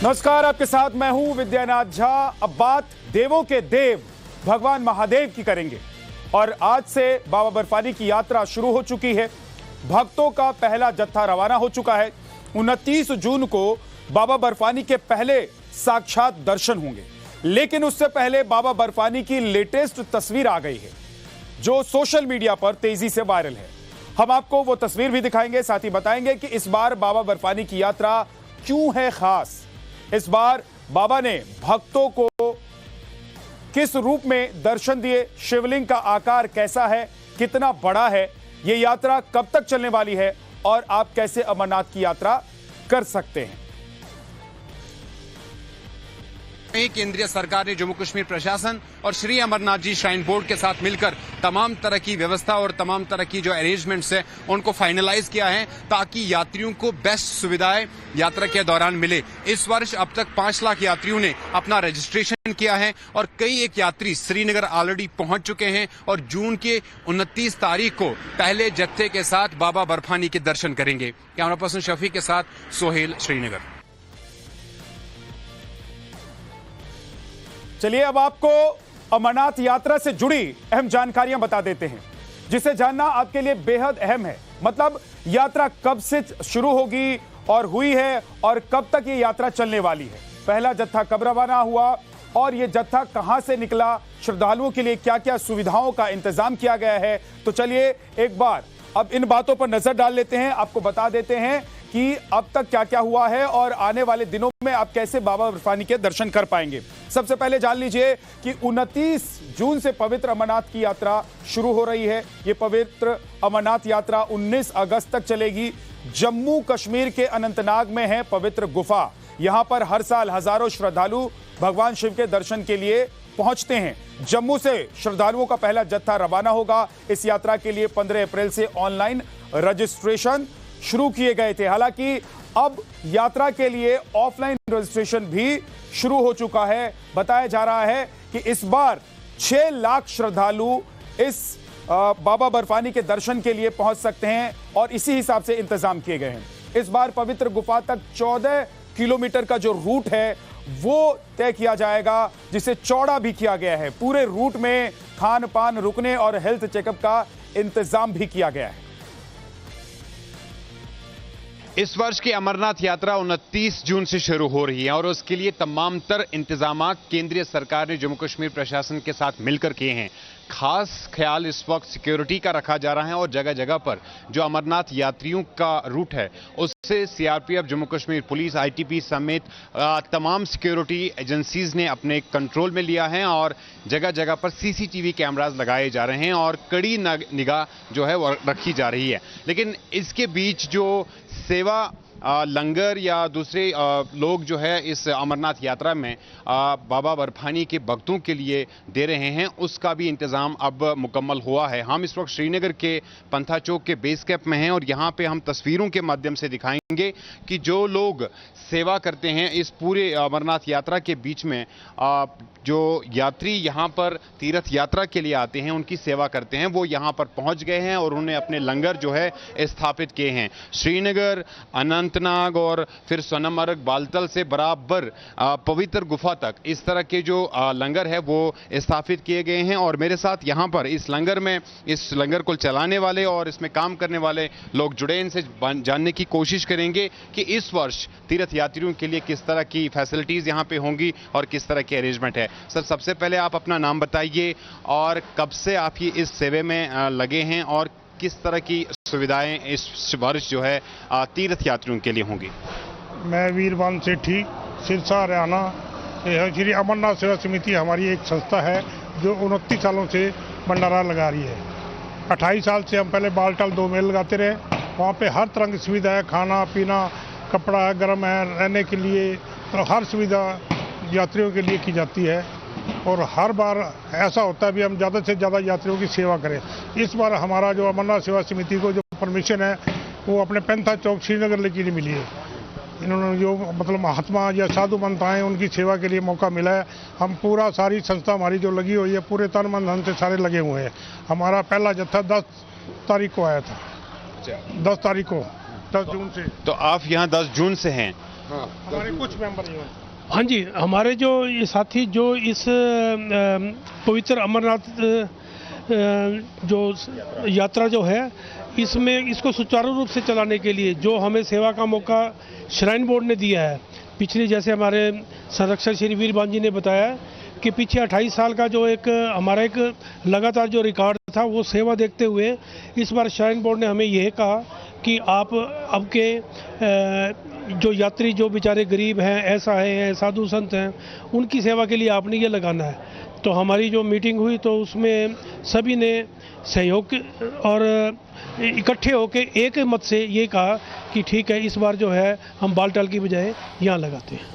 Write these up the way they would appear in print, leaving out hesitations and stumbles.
नमस्कार, आपके साथ मैं हूं विद्यानाथ झा। अब बात देवों के देव भगवान महादेव की करेंगे और आज से बाबा बर्फानी की यात्रा शुरू हो चुकी है। भक्तों का पहला जत्था रवाना हो चुका है। 29 जून को बाबा बर्फानी के पहले साक्षात दर्शन होंगे, लेकिन उससे पहले बाबा बर्फानी की लेटेस्ट तस्वीर आ गई है जो सोशल मीडिया पर तेजी से वायरल है। हम आपको वो तस्वीर भी दिखाएंगे, साथ ही बताएंगे कि इस बार बाबा बर्फानी की यात्रा क्यों है खास। इस बार बाबा ने भक्तों को किस रूप में दर्शन दिए, शिवलिंग का आकार कैसा है, कितना बड़ा है, ये यात्रा कब तक चलने वाली है और आप कैसे अमरनाथ की यात्रा कर सकते हैं। केंद्रीय सरकार ने जम्मू कश्मीर प्रशासन और श्री अमरनाथ जी श्राइन बोर्ड के साथ मिलकर तमाम तरह की व्यवस्था और तमाम तरह की जो अरेंजमेंट्स है उनको फाइनलाइज किया है ताकि यात्रियों को बेस्ट सुविधाएं यात्रा के दौरान मिले। इस वर्ष अब तक 5 लाख यात्रियों ने अपना रजिस्ट्रेशन किया है और कई एक यात्री श्रीनगर ऑलरेडी पहुंच चुके हैं और जून के 29 तारीख को पहले जत्थे के साथ बाबा बर्फानी के दर्शन करेंगे। कैमरा पर्सन शफी के साथ सोहेल, श्रीनगर। चलिए अब आपको अमरनाथ यात्रा से जुड़ी अहम जानकारियां बता देते हैं जिसे जानना आपके लिए बेहद अहम है। मतलब यात्रा कब से शुरू होगी और हुई है और कब तक ये यात्रा चलने वाली है, पहला जत्था कब रवाना हुआ और ये जत्था कहां से निकला, श्रद्धालुओं के लिए क्या क्या सुविधाओं का इंतजाम किया गया है। तो चलिए एक बार अब इन बातों पर नजर डाल लेते हैं, आपको बता देते हैं कि अब तक क्या क्या हुआ है और आने वाले दिनों में आप कैसे बाबा बर्फानी के दर्शन कर पाएंगे। सबसे पहले जान लीजिए कि 29 जून से पवित्र अमरनाथ की यात्रा शुरू हो रही है। ये पवित्र अमरनाथ यात्रा 19 अगस्त तक चलेगी। जम्मू कश्मीर के अनंतनाग में है पवित्र गुफा। यहां पर हर साल हजारों श्रद्धालु भगवान शिव के दर्शन के लिए पहुंचते हैं। जम्मू से श्रद्धालुओं का पहला जत्था रवाना होगा। इस यात्रा के लिए 15 अप्रैल से ऑनलाइन रजिस्ट्रेशन शुरू किए गए थे। हालांकि अब यात्रा के लिए ऑफलाइन रजिस्ट्रेशन भी शुरू हो चुका है। बताया जा रहा है कि इस बार 6 लाख श्रद्धालु इस बाबा बर्फानी के दर्शन के लिए पहुंच सकते हैं और इसी हिसाब से इंतजाम किए गए हैं। इस बार पवित्र गुफा तक 14 किलोमीटर का जो रूट है वो तय किया जाएगा, जिसे चौड़ा भी किया गया है। पूरे रूट में खान पान, रुकने और हेल्थ चेकअप का इंतजाम भी किया गया है। इस वर्ष की अमरनाथ यात्रा 29 जून से शुरू हो रही है और उसके लिए तमाम तर इंतजाम केंद्रीय सरकार ने जम्मू कश्मीर प्रशासन के साथ मिलकर किए हैं। खास ख्याल इस वक्त सिक्योरिटी का रखा जा रहा है और जगह जगह पर जो अमरनाथ यात्रियों का रूट है उससे CRPF, Jammu Kashmir police, ITB समेत तमाम सिक्योरिटी एजेंसीज ने अपने कंट्रोल में लिया है और जगह जगह पर सीसीटीवी कैमरास लगाए जा रहे हैं और कड़ी निगाह जो है वो रखी जा रही है। लेकिन इसके बीच जो सेवा लंगर या दूसरे लोग जो है इस अमरनाथ यात्रा में बाबा बर्फानी के भक्तों के लिए दे रहे हैं, उसका भी इंतज़ाम अब मुकम्मल हुआ है। हम इस वक्त श्रीनगर के पंथा चौक के बेस कैंप में हैं और यहाँ पे हम तस्वीरों के माध्यम से दिखाएंगे कि जो लोग सेवा करते हैं इस पूरे अमरनाथ यात्रा के बीच में, जो यात्री यहाँ पर तीर्थ यात्रा के लिए आते हैं उनकी सेवा करते हैं, वो यहाँ पर पहुँच गए हैं और उन्होंने अपने लंगर जो है स्थापित किए हैं। श्रीनगर, अनंतनाग और फिर सोनमर्ग, बालतल से बराबर पवित्र गुफा तक इस तरह के जो लंगर है वो स्थापित किए गए हैं और मेरे साथ यहाँ पर इस लंगर को चलाने वाले और इसमें काम करने वाले लोग जुड़े। इनसे जानने की कोशिश करेंगे कि इस वर्ष तीर्थ यात्रियों के लिए किस तरह की फैसिलिटीज यहाँ पे होंगी और किस तरह की अरेंजमेंट है। सर, सबसे पहले आप अपना नाम बताइए और कब से आप ये इस सेवे में लगे हैं और किस तरह की सुविधाएं इस वर्ष जो है तीर्थ यात्रियों के लिए होंगी। मैं वीरवान सेठी, सिरसा, हरियाणा। श्री अमरनाथ सेवा समिति हमारी एक संस्था है जो 29 सालों से भंडारा लगा रही है। 28 साल से हम पहले बालटाल 2 मेल लगाते रहे। वहाँ पे हर तरह की सुविधा है, खाना पीना, कपड़ा है, गर्म है, रहने के लिए, तो हर सुविधा यात्रियों के लिए की जाती है और हर बार ऐसा होता है भी हम ज़्यादा से ज़्यादा यात्रियों की सेवा करें। इस बार हमारा जो अमरनाथ सेवा समिति को जो परमिशन है वो अपने पैंथा चौक श्रीनगर लेके लिए मिली है। इन्होंने जो मतलब महात्मा या साधु संत आए उनकी सेवा के लिए मौका मिला है। हम पूरा सारी संस्था हमारी जो लगी हुई है पूरे तन मन धन से सारे लगे हुए हैं। हमारा पहला जत्था 10 तारीख को आया था, 10 तारीख को, 10 जून से। तो आप यहाँ 10 जून से हैं हमारे कुछ मेंबर जो हैं। हाँ जी, हमारे जो ये साथी जो इस पवित्र अमरनाथ जो यात्रा जो है इसमें इसको सुचारू रूप से चलाने के लिए जो हमें सेवा का मौका श्राइन बोर्ड ने दिया है, पिछली जैसे हमारे संरक्षक श्री वीर बांजी ने बताया कि पीछे 28 साल का जो एक हमारा एक लगातार जो रिकॉर्ड था वो सेवा देखते हुए इस बार श्राइन बोर्ड ने हमें यह कहा कि आप अब के जो यात्री जो बेचारे गरीब हैं, असहाय हैं, साधु संत हैं, उनकी सेवा के लिए आपने ये लगाना है। तो हमारी जो मीटिंग हुई तो उसमें सभी ने सहयोग और इकट्ठे होकर एक मत से ये कहा कि ठीक है, इस बार जो है हम बालटाल की बजाय यहाँ लगाते हैं।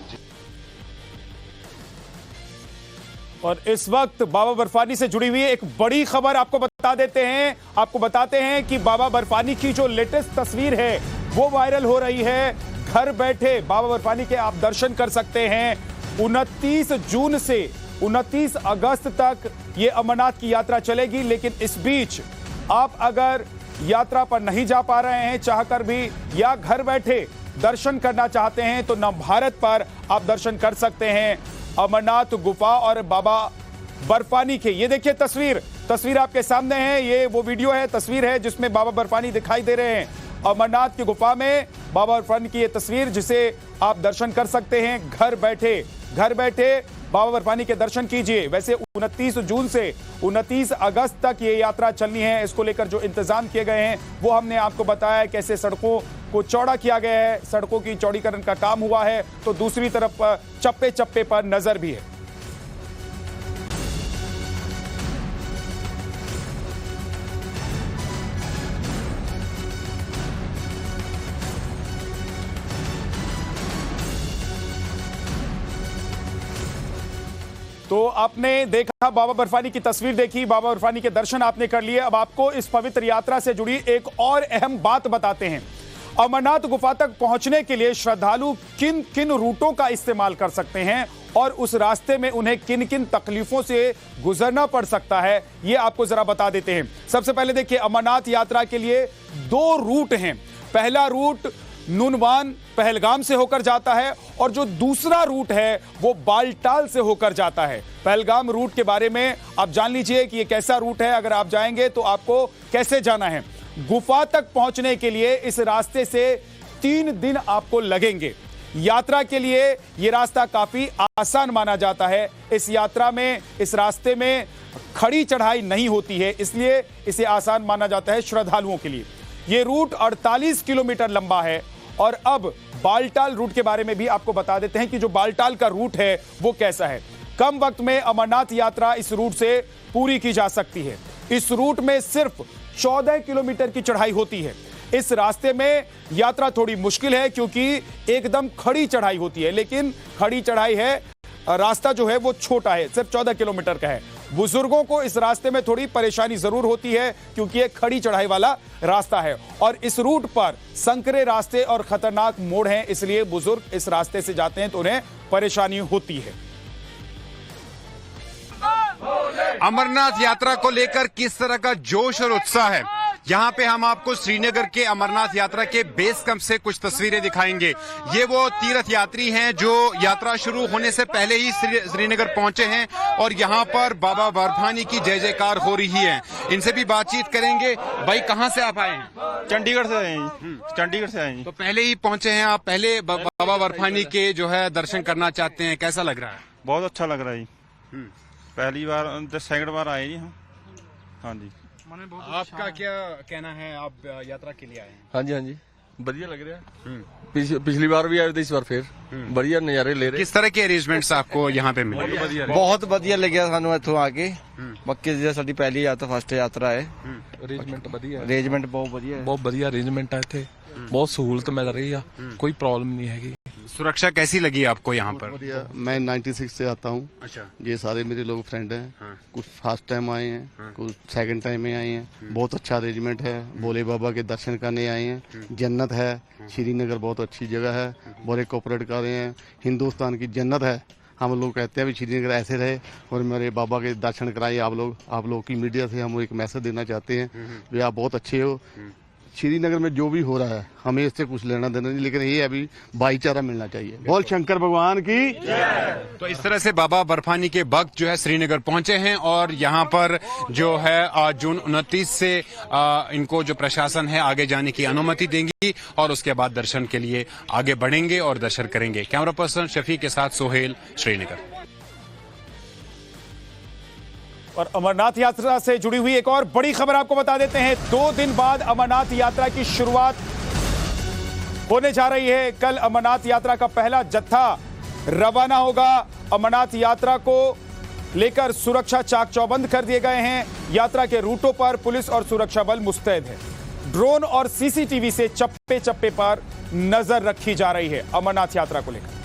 और इस वक्त बाबा बर्फानी से जुड़ी हुई एक बड़ी खबर आपको बता देते हैं। आपको बताते हैं कि बाबा बर्फानी की जो लेटेस्ट तस्वीर है वो वायरल हो रही है। घर बैठे बाबा बर्फानी के आप दर्शन कर सकते हैं। 29 जून से 29 अगस्त तक ये अमरनाथ की यात्रा चलेगी, लेकिन इस बीच आप अगर यात्रा पर नहीं जा पा रहे हैं चाहकर भी, या घर बैठे दर्शन करना चाहते हैं, तो नवभारत पर आप दर्शन कर सकते हैं अमरनाथ गुफा और बाबा बर्फानी के। ये देखिए तस्वीर आपके सामने है। ये वो वीडियो है, तस्वीर है जिसमें बाबा बर्फानी दिखाई दे रहे हैं अमरनाथ की गुफा में। बाबा बर्फानी की ये तस्वीर जिसे आप दर्शन कर सकते हैं घर बैठे बाबा बर्फानी के दर्शन कीजिए। वैसे 29 जून से 29 अगस्त तक ये यात्रा चलनी है। इसको लेकर जो इंतजाम किए गए हैं वो हमने आपको बताया, कैसे सड़कों को चौड़ा किया गया है, सड़कों की चौड़ीकरण का काम हुआ है, तो दूसरी तरफ चप्पे चप्पे पर नजर भी है। तो आपने देखा, बाबा बर्फानी की तस्वीर देखी, बाबा बर्फानी के दर्शन आपने कर लिए। अब आपको इस पवित्र यात्रा से जुड़ी एक और अहम बात बताते हैं। अमरनाथ गुफा तक पहुंचने के लिए श्रद्धालु किन किन रूटों का इस्तेमाल कर सकते हैं और उस रास्ते में उन्हें किन किन तकलीफों से गुजरना पड़ सकता है, ये आपको जरा बता देते हैं। सबसे पहले देखिए, अमरनाथ यात्रा के लिए 2 रूट हैं। पहला रूट नुनवान पहलगाम से होकर जाता है और जो दूसरा रूट है वो बालटाल से होकर जाता है। पहलगाम रूट के बारे में आप जान लीजिए कि ये कैसा रूट है, अगर आप जाएंगे तो आपको कैसे जाना है। गुफा तक पहुंचने के लिए इस रास्ते से 3 दिन आपको लगेंगे। यात्रा के लिए ये रास्ता काफी आसान माना जाता है। इस यात्रा में, इस रास्ते में खड़ी चढ़ाई नहीं होती है, इसलिए इसे आसान माना जाता है श्रद्धालुओं के लिए। ये रूट 48 किलोमीटर लंबा है। और अब बालटाल रूट के बारे में भी आपको बता देते हैं कि जो बालटाल का रूट है वो कैसा है। कम वक्त में अमरनाथ यात्रा इस रूट से पूरी की जा सकती है। इस रूट में सिर्फ 14 किलोमीटर की चढ़ाई होती है। इस रास्ते में यात्रा थोड़ी मुश्किल है क्योंकि एकदम खड़ी चढ़ाई होती है, लेकिन खड़ी चढ़ाई है, रास्ता जो है वो छोटा है, सिर्फ 14 किलोमीटर का है। बुजुर्गों को इस रास्ते में थोड़ी परेशानी जरूर होती है क्योंकि ये खड़ी चढ़ाई वाला रास्ता है और इस रूट पर संकरे रास्ते और खतरनाक मोड़ हैं, इसलिए बुजुर्ग इस रास्ते से जाते हैं तो उन्हें परेशानी होती है। अमरनाथ यात्रा को लेकर किस तरह का जोश और उत्साह है, यहाँ पे हम आपको श्रीनगर के अमरनाथ यात्रा के बेस कैंप से कुछ तस्वीरें दिखाएंगे। ये वो तीर्थ यात्री हैं जो यात्रा शुरू होने से पहले ही श्रीनगर पहुंचे हैं और यहाँ पर बाबा बर्फानी की जय जयकार हो रही है। इनसे भी बातचीत करेंगे। भाई, कहाँ से आप आए हैं? चंडीगढ़ से आए हैं। चंडीगढ़ से आए हैं। तो पहले ही पहुंचे हैं आप, पहले बाबा बर्फानी के जो है दर्शन करना चाहते हैं, कैसा लग रहा है? बहुत अच्छा लग रहा है जी। पहली बार, सेकंड बार आए जी हम। हाँ जी। आपका क्या कहना है, आप यात्रा के लिए आए हैं? हाँ जी बढ़िया लग रहा है। पिछली बार भी आए थे, इस बार फिर बढ़िया नज़ारे ले रहे। किस तरह के अरेंजमेंट्स आपको यहाँ पे मिले? बहुत ਵਧੀਆ ਲੱਗਿਆ ਸਾਨੂੰ ਇੱਥੋਂ ਆ ਕੇ। ਮੱਕੇ ਦੀ ਸਾਡੀ ਪਹਿਲੀ ਯਾਤਰਾ, ਫਸਟ ਯਾਤਰਾ ਹੈ। ਅਰੇਂਜਮੈਂਟ ਵਧੀਆ, ਅਰੇਂਜਮੈਂਟ ਬਹੁਤ ਵਧੀਆ ਹੈ। ਬਹੁਤ ਵਧੀਆ ਅਰੇਂਜਮੈਂਟ ਹੈ ਇੱਥੇ, ਬਹੁਤ ਸਹੂਲਤ ਮਿਲ ਰਹੀ ਆ, ਕੋਈ प्रॉब्लम नहीं हैगी। सुरक्षा कैसी लगी आपको यहाँ पर? मैं 96 से आता हूँ। अच्छा। ये सारे मेरे लोग फ्रेंड हैं। हाँ। कुछ फर्स्ट टाइम आए हैं, कुछ सेकंड टाइम में आए हैं। बहुत अच्छा अरेंजमेंट है, भोले बाबा के दर्शन करने आए हैं। जन्नत है, श्रीनगर बहुत अच्छी जगह है, बड़े कोऑपरेट कर रहे हैं, हिंदुस्तान की जन्नत है। हम लोग कहते हैं भी श्रीनगर ऐसे रहे और मेरे बाबा के दर्शन कराए। आप लोग की मीडिया से हम एक मैसेज देना चाहते हैं भी आप बहुत अच्छे हो, श्रीनगर में जो भी हो रहा है हमें इससे कुछ लेना देना नहीं, लेकिन ये अभी भाईचारा मिलना चाहिए। बोल शंकर भगवान की। तो इस तरह से बाबा बर्फानी के भक्त जो है श्रीनगर पहुंचे हैं और यहाँ पर जो है जून 29 से इनको जो प्रशासन है आगे जाने की अनुमति देंगी और उसके बाद दर्शन के लिए आगे बढ़ेंगे और दर्शन करेंगे। कैमरा पर्सन शफीक के साथ सोहेल, श्रीनगर। और अमरनाथ यात्रा से जुड़ी हुई एक और बड़ी खबर आपको बता देते हैं। 2 दिन बाद अमरनाथ यात्रा की शुरुआत होने जा रही है। कल अमरनाथ यात्रा का पहला जत्था रवाना होगा। अमरनाथ यात्रा को लेकर सुरक्षा चाक चौबंद कर दिए गए हैं। यात्रा के रूटों पर पुलिस और सुरक्षा बल मुस्तैद है। ड्रोन और सीसीटीवी से चप्पे चप्पे पर नजर रखी जा रही है अमरनाथ यात्रा को लेकर।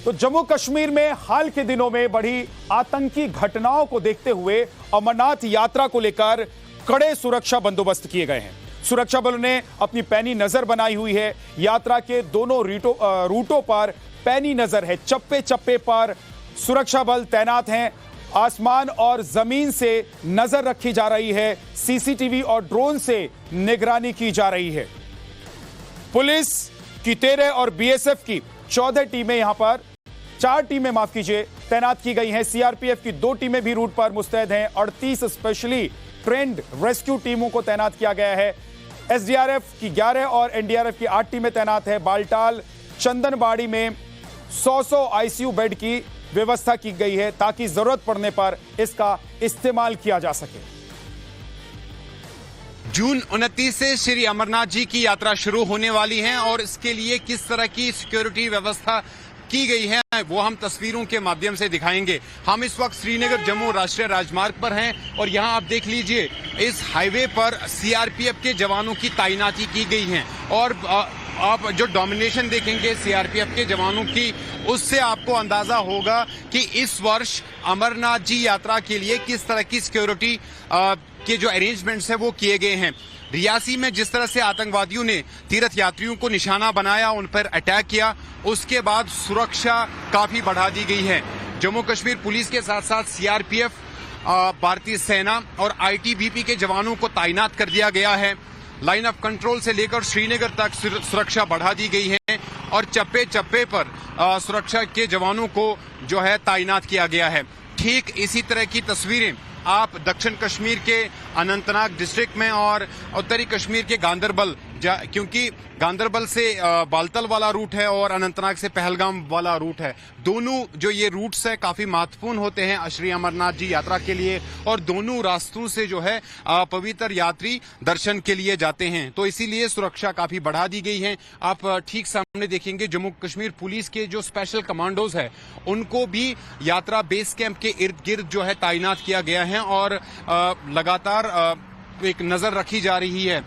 तो जम्मू कश्मीर में हाल के दिनों में बढ़ी आतंकी घटनाओं को देखते हुए अमरनाथ यात्रा को लेकर कड़े सुरक्षा बंदोबस्त किए गए हैं। सुरक्षा बलों ने अपनी पैनी नजर बनाई हुई है। यात्रा के दोनों रूटों पर पैनी नजर है। चप्पे चप्पे पर सुरक्षा बल तैनात हैं। आसमान और जमीन से नजर रखी जा रही है। सीसीटीवी और ड्रोन से निगरानी की जा रही है। पुलिस की 13 और बीएसएफ की 14 टीमें यहां पर 4 टीमें माफ कीजिए तैनात की गई हैं। सीआरपीएफ की 2 टीमें भी रूट पर मुस्तैद हैं। 38 स्पेशली ट्रेंड रेस्क्यू टीमों को तैनात किया गया है। एसडीआरएफ की 11 और एनडीआरएफ की 8 टीमें तैनात है। बालटाल, चंदनबाड़ी में 100 आईसीयू बेड की व्यवस्था की गई है ताकि जरूरत पड़ने पर इसका इस्तेमाल किया जा सके। जून 29 से श्री अमरनाथ जी की यात्रा शुरू होने वाली है और इसके लिए किस तरह की सिक्योरिटी व्यवस्था की गई है वो हम तस्वीरों के माध्यम से दिखाएंगे। हम इस वक्त श्रीनगर जम्मू राष्ट्रीय राजमार्ग पर हैं और यहां आप देख लीजिए इस हाईवे पर सीआरपीएफ के जवानों की तैनाती की गई है और आप जो डोमिनेशन देखेंगे सीआरपीएफ के जवानों की, उससे आपको अंदाजा होगा कि इस वर्ष अमरनाथ जी यात्रा के लिए किस तरह की सिक्योरिटी के जो अरेंजमेंट्स है वो किए गए हैं। रियासी में जिस तरह से आतंकवादियों ने तीर्थ यात्रियों को निशाना बनाया, उन पर अटैक किया, उसके बाद सुरक्षा काफी बढ़ा दी गई है। जम्मू कश्मीर पुलिस के साथ साथ सीआरपीएफ, भारतीय सेना और आईटीबीपी के जवानों को तैनात कर दिया गया है। लाइन ऑफ कंट्रोल से लेकर श्रीनगर तक सुरक्षा बढ़ा दी गई है और चप्पे चप्पे पर सुरक्षा के जवानों को जो है तैनात किया गया है। ठीक इसी तरह की तस्वीरें आप दक्षिण कश्मीर के अनंतनाग डिस्ट्रिक्ट में और उत्तरी कश्मीर के गांदरबल, क्योंकि गांदरबल से बालतल वाला रूट है और अनंतनाग से पहलगाम वाला रूट है, दोनों जो ये रूट्स है काफी महत्वपूर्ण होते हैं श्री अमरनाथ जी यात्रा के लिए और दोनों रास्तों से जो है पवित्र यात्री दर्शन के लिए जाते हैं। तो इसीलिए सुरक्षा काफी बढ़ा दी गई है। आप ठीक सामने देखेंगे जम्मू कश्मीर पुलिस के जो स्पेशल कमांडोज है उनको भी यात्रा बेस कैंप के इर्द गिर्द जो है तैनात किया गया है और लगातार एक नजर रखी जा रही है।